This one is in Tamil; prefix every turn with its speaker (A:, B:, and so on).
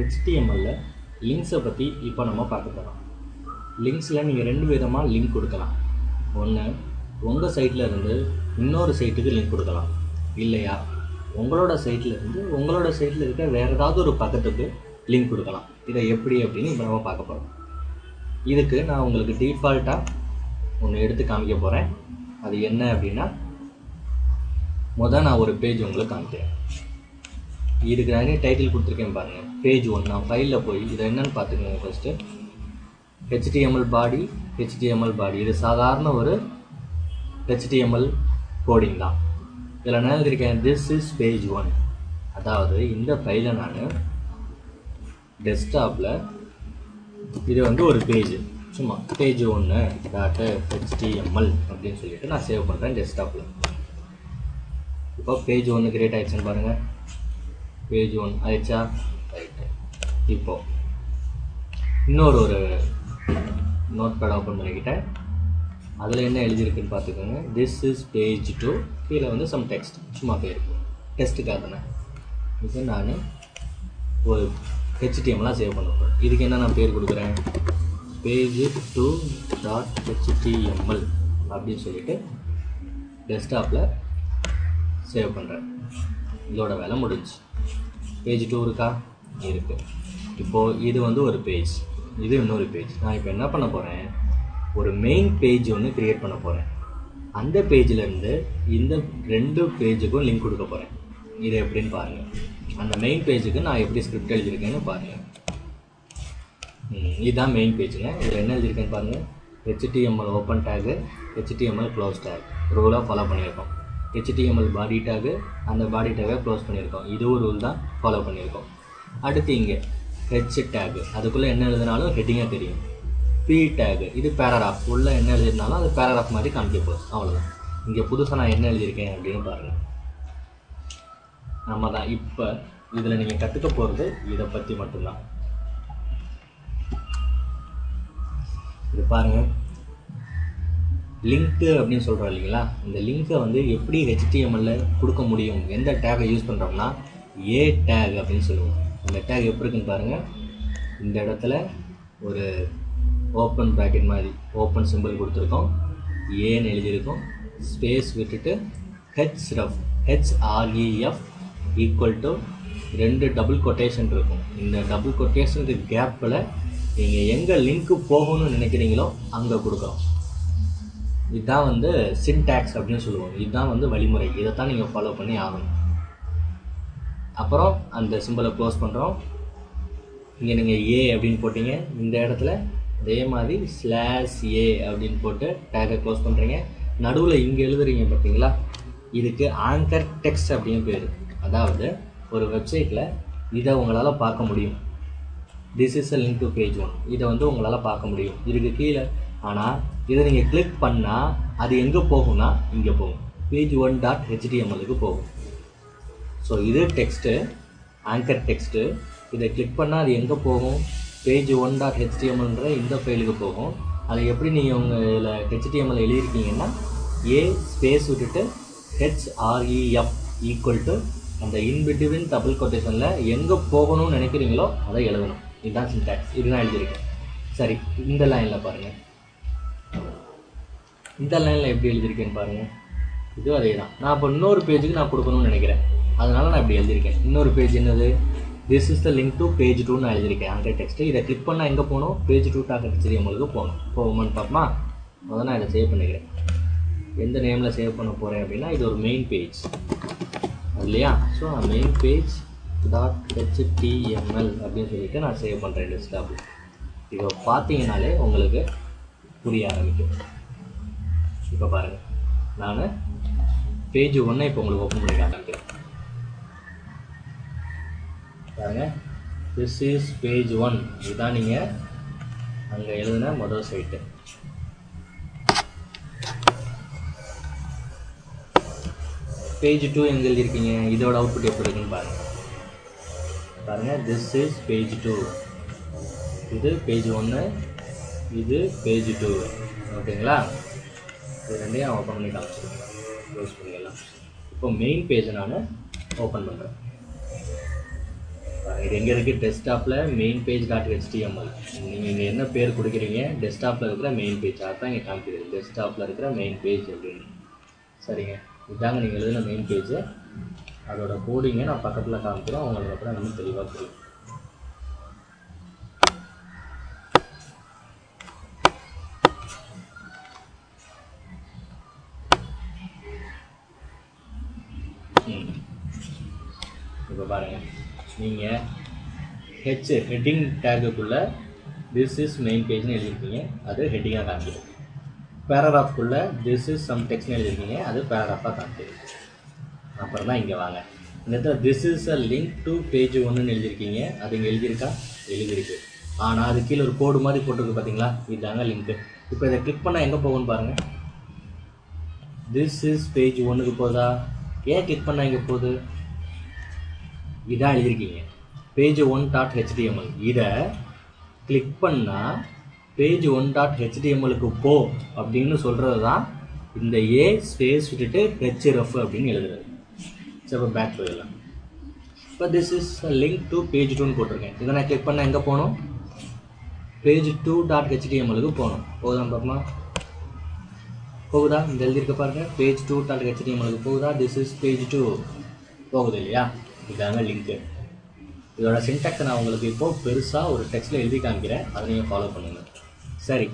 A: HTML லிங்க்ஸை பற்றி இப்போ நம்ம பார்க்க போகிறோம். லிங்க்ஸில் நீங்கள் ரெண்டு விதமாக லிங்க் கொடுக்கலாம். ஒன்று, உங்கள் சைட்டில் இருந்து இன்னொரு சைட்டுக்கு லிங்க் கொடுக்கலாம். இல்லையா உங்களோட சைட்டில் இருந்து உங்களோட சைட்டில் இருக்க வேறு ஏதாவது ஒரு பக்கத்துக்கு லிங்க் கொடுக்கலாம். இதை எப்படி அப்படின்னு இப்போ நம்ம பார்க்க போகிறோம். இதுக்கு நான் உங்களுக்கு டிஃபால்ட்டாக ஒன்று எடுத்து காமிக்க போகிறேன். அது என்ன அப்படின்னா, நான் ஒரு பேஜ் உங்களுக்கு காமிக்கிறேன். இதுக்கு நான் டைட்டில் கொடுத்துருக்கேன் பாருங்கள், பேஜ் 1. நான் ஃபைலில் போய் இதை என்னென்னு பார்த்துக்கோங்க. ஃபஸ்ட்டு HTML பாடி. இது சாதாரண ஒரு HTML கோடிங் தான். இதில் என்ன எழுதியிருக்கேன், திஸ் இஸ் பேஜ் 1. அதாவது இந்த ஃபைலை நான் டெஸ்க்டாப்பில் இது ஒரு பேஜ், சும்மா பேஜ் 1.html அப்படின்னு சொல்லிட்டு நான் சேவ் பண்ணுறேன் டெஸ்க்டாப்பில். இப்போ பேஜ் 1 கிரியேட் ஆகிடுச்சுன்னு பாருங்கள். பேஜ் 1 ஆயிடுச்சா? ரைட்டு. இப்போது இன்னொரு நோட் பேட் ஓப்பன் பண்ணிக்கிட்டேன். அதில் என்ன எழுதியிருக்குன்னு பார்த்துக்கோங்க. This is page 2. கீழே சம் டெக்ஸ்ட், சும்மா பேர் டெஸ்ட்டுக்காக தானே. இப்போ நான் ஒரு HTML சேவ் பண்ண போகிறேன். இதுக்கு என்ன நான் பேர் கொடுக்குறேன், பேஜ் 2.html அப்படின்னு சொல்லிட்டு டெஸ்க்டாப்பில் சேவ் பண்ணுறேன். இதோட வேலை முடிஞ்சு. பேஜ் 2 இருக்கா? இருக்குது. இப்போது இது ஒரு பேஜ், இது இன்னொரு பேஜ். நான் இப்போ என்ன பண்ண போகிறேன், ஒரு மெயின் பேஜ் ஒன்று க்ரியேட் பண்ண போகிறேன். அந்த பேஜிலேருந்து இந்த ரெண்டு பேஜுக்கும் லிங்க் கொடுக்க போகிறேன். இது எப்படின்னு பாருங்கள். அந்த மெயின் பேஜுக்கு நான் எப்படி ஸ்கிரிப்ட் எழுதியிருக்கேன்னு பாருங்கள். இதுதான் மெயின் பேஜுங்க. இதில் என்ன எழுதியிருக்கேன்னு பாருங்கள். HTML open tag, HTML close tag ரூலாக ஃபாலோ பண்ணியிருக்கோம். HTML பாடி டேகு, அந்த பாடி டேகை க்ளோஸ் பண்ணியிருக்கோம். இதுவும் ரூல் தான் ஃபாலோ பண்ணியிருக்கோம். அடுத்து இங்கே ஹெச் டேகு, அதுக்குள்ளே என்ன எழுதினாலும் ஹெட்டிங்காக தெரியும். P டேகு, இது பேராகிராஃப், உள்ளே என்ன எழுதினாலும் அது பேராகிராஃப் மாதிரி காமிக்க போகுது. அவ்வளோதான். இங்கே புதுசாக நான் என்ன எழுதியிருக்கேன் அப்படின்னு பாருங்கள். நம்ம தான் இப்போ இதில் நீங்கள் கற்றுக்க போகிறது இதை பற்றி மட்டும்தான். இது பாருங்கள், லிங்க்கு அப்படின்னு சொல்கிறோம் இல்லைங்களா. இந்த லிங்க்கை எப்படி HTML கொடுக்க முடியும், எந்த டேகை யூஸ் பண்ணுறோம்னா A டேக் அப்படின்னு சொல்லுவோம். அந்த டேக் எப்படி இருக்குன்னு பாருங்கள். இந்த இடத்துல ஒரு ஓப்பன் ப்ராக்கெட் மாதிரி ஓப்பன் சிம்பிள் கொடுத்துருக்கோம், ஏன்னு எழுதியிருக்கோம், ஸ்பேஸ் விட்டுட்டு HREF equal to 2 double quotation இருக்கும். இந்த டபுள் கொட்டேஷனுக்கு கேப்பில் நீங்கள் எங்கே லிங்க்கு போகணும்னு நினைக்கிறீங்களோ அங்கே கொடுக்குறோம். இதுதான் சின்டாக்ஸ் அப்படின்னு சொல்லுவோம். இதுதான் வழிமுறை. இதைத்தான் நீங்கள் ஃபாலோ பண்ணி ஆகணும். அப்புறம் அந்த சிம்பிளை க்ளோஸ் பண்ணுறோம். இங்கே நீங்கள் A அப்படின்னு போட்டிங்க, இந்த இடத்துல அதே மாதிரி /A அப்படின்னு போட்டு டேகை க்ளோஸ் பண்ணுறீங்க. நடுவில் இங்கே எழுதுறீங்க பார்த்தீங்களா, இதுக்கு ஆங்கர் டெக்ஸ்ட் அப்படின்னு பேர். அதாவது ஒரு வெப்சைட்டில் இதை உங்களால் பார்க்க முடியும். This is a link to page 1. இதை உங்களால் பார்க்க முடியும் இதுக்கு கீழே. ஆனால் இதை நீங்கள் கிளிக் பண்ணால் அது எங்கே போகும்னா இங்கே போகும், பேஜ் 1.htmlக்கு போகும். ஸோ இது டெக்ஸ்ட்டு, ஆங்கர் டெக்ஸ்ட்டு. இதை கிளிக் பண்ணால் அது எங்கே போகும், பேஜ் 1.htmlன்ற இந்த ஃபைலுக்கு போகும். அதை எப்படி நீங்கள் உங்கள் இதில் HTML எழுதியிருக்கீங்கன்னா A ஸ்பேஸ் விட்டுட்டு HREF ஈக்குவல் டு அந்த இன்பிட்வீன் டபுள் கொட்டேஷனில் எங்கே போகணும்னு நினைக்கிறீங்களோ அதை எழுதணும். இதுதான் சின்டாக்ஸ். இதுதான் எழுதியிருக்கேன். சரி, இந்த லைனில் பாருங்கள். இந்த லைனில் எப்படி எழுதியிருக்கேன்னு பாருங்கள். இதுவும் அதே தான். நான் இப்போ இன்னொரு பேஜுக்கு நான் கொடுக்கணும்னு நினைக்கிறேன், அதனால் நான் இப்படி எழுதியிருக்கேன். இன்னொரு பேஜ் என்னது, this is the link to page 2 நான் எழுதியிருக்கேன். அங்கே டெக்ஸ்ட்டு. இதை கிளிக் பண்ணால் எங்கே போகணும், பேஜ் 2.htmlக்கு போகணும். போகுமான்னு பார்ப்போமா? அதான் நான் இதை சேவ் பண்ணிக்கிறேன். எந்த நேமில் சேவ் பண்ண போகிறேன் அப்படின்னா, இது ஒரு மெயின் பேஜ் இல்லையா. ஸோ மெயின் பேஜ் .html அப்படின்னு சொல்லிட்டு நான் சேவ் பண்ணுறேன் டெஸ்க்டாப்பில். இதை பார்த்தீங்கனாலே உங்களுக்கு புரிய ஆரம்பிக்கும். இப்போ பாருங்கள், நான் பேஜ் 1 இப்போ உங்களுக்கு ஓப்பன் பண்ணி காமிக்கிறேன். பாருங்கள், திஸ் இஸ் பேஜ் 1. இதுதான் நீங்கள் அங்கே எழுதின முதல் சைட்டு. பேஜ் 2 எங்கே எழுதியிருக்கீங்க, இதோட அவுட்புட் எப்படி இருக்குன்னு பாருங்கள். பாருங்கள், திஸ் இஸ் பேஜ் 2. இது பேஜ் 1, இது பேஜ் 2. ஓகேங்களா? இது ரெண்டையும் ஓப்பன் பண்ணி காமிச்சிருக்கேன். க்ளோஸ் பண்ணிடலாம். இப்போ மெயின் பேஜை நான் ஓப்பன் பண்ணுறேன். இது எங்கே இருக்குது? டெஸ்க்டாப்பில் மெயின் பேஜ் டாட் ஹெச்டிஎம்எல். நீங்கள் இங்கே என்ன பேர் கொடுக்குறீங்க? டெஸ்க்டாப்பில் இருக்கிற மெயின் பேஜ். அதுதான் இங்கே காமிக்கிறது, டெஸ்க்டாப்பில் இருக்கிற மெயின் பேஜ் அப்படின்னு. சரிங்க, இதாங்க நீங்கள் எழுதின மெயின் பேஜ். அதோட கோடிங்க நான் பக்கத்தில் காமிக்கிறேன், உங்களுக்கு அப்புறம் இன்னும் தெளிவாக புரியும். இப்போ பாருங்கள், நீங்கள் ஹெட்டிங் டேக்குக்குள்ளே திஸ் இஸ் மெயின் பேஜ்னு எழுதியிருக்கீங்க, அது ஹெட்டிங்காக காமிக்குது. பேராகிராஃப்குள்ளே திஸ் இஸ் சம் டெக்ஸ்ட்னு எழுதியிருக்கீங்க, அது பேராகிராஃபாக காமிக்குது. அப்புறம் தான் இங்கே வாங்க, இந்த இடத்துல this is a link to page 1ன்னு எழுதியிருக்கீங்க, அது இங்கே எழுதியிருக்கா? எழுதியிருக்கு. ஆனால் அது கீழே ஒரு கோடு மாதிரி போட்டிருக்கு பார்த்தீங்களா? இதுதாங்க லிங்க்கு. இப்போ இதை கிளிக் பண்ணால் எங்கே போகும்னு பாருங்கள். திஸ் இஸ் பேஜ் 1க்கு போதா? ஏன் கிளிக் பண்ணால் இங்கே போகுது? இதான் எழுதியிருக்கீங்க, பேஜ் 1.html. இதை கிளிக் பண்ணால் பேஜ் 1.htmlக்கு போ அப்படின்னு சொல்கிறது தான் இந்த ஏ ஸ்பேஸ் விட்டுட்டு href அப்படின்னு எழுதுறது. சரி, இப்போ பேக் போயிடலாம். இப்போ this is link to page 2ன்னு போட்டிருக்கேன். இதை நான் கிளிக் பண்ணால் எங்கே போகணும்? பேஜ் 2.htmlக்கு போகணும். போகுதான் பார்ப்போமா? போகுதா? இந்த எழுதியிருக்க பாருங்க, பேஜ் 2.htmlக்கு போகுதா? திஸ் இஸ் பேஜ் 2 போகுது இல்லையா? இதாங்க லிங்க்கு. இதோட சின்டாக்ஸை நான் உங்களுக்கு இப்போது பெருசாக ஒரு டெக்ஸ்ட்டில் எழுதி காமிக்கிறேன், அதை நீங்கள் ஃபாலோ பண்ணுங்கள். சரி,